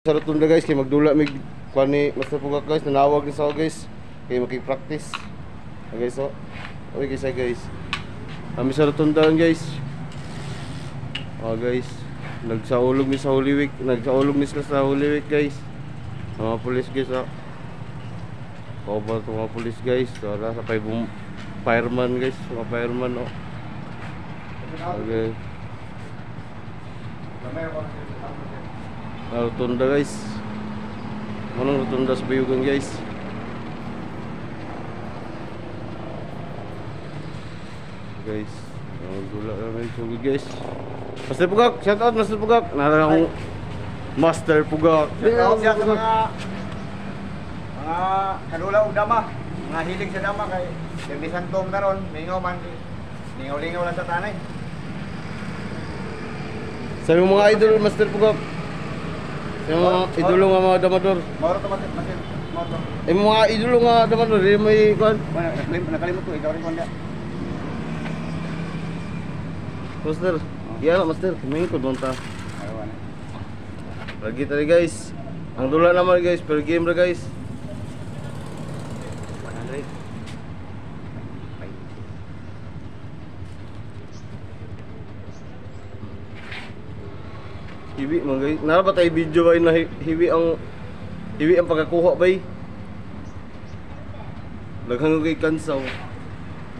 Sa rotunda guys, kay magdula mig kuan ni Master Pugak guys, nanawag ni sa guys. Kay makig-practice. Okay, so. Okay guys. Kami sa rotunda guys. Guys, nagsaulog mi sa Holy Week, sila sa Holy Week guys. Mga pulis guys cover to mga pulis guys. Wala sa fireman guys, mga fireman Okay. Rotunda guys. Manong rotunda sa Bayugan guys. Guys, gula namin sugod guys. Master Pugak, shout out Master Pugak. Nara akong Master Pugak. Shout out sa mga kadula og dama, mga hilig sa dama kay Demi Santong karon, mingaw man. Lingaw-lingaw lang sa tanay. Sa mga idol Master Pugak. Sa mga idolo nga mga damador. Moro to Master. Mga idolo nga damador, may kuan. Nakalimot ko ikaw rin kon dia. Master, iya Master, kumain ko doon ta. Lagi tadi guys. Ang dula naman guys, per game ra guys. 100. Hiwi mga guys. Nara ba tayo video ba na hiwi ang pagkakuha ba? Naghangog kay Kansaw.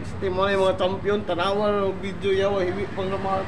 Este mo na yung mga champion, tanawan ng video yawa, hiwi pang naman.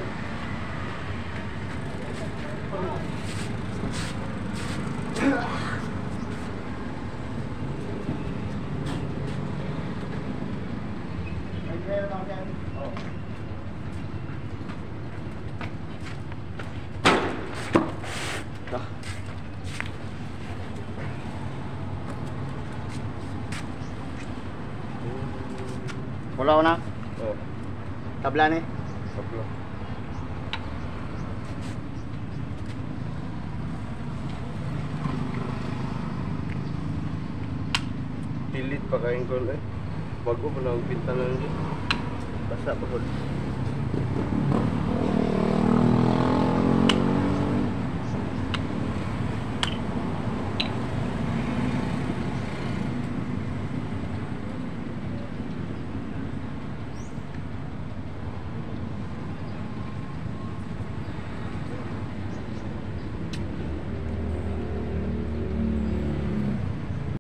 Wala ko na. Oh, Tabla ni. sablo. Pilit pa kain ko Bago pa na ang pinta na nito. Basta pa ko.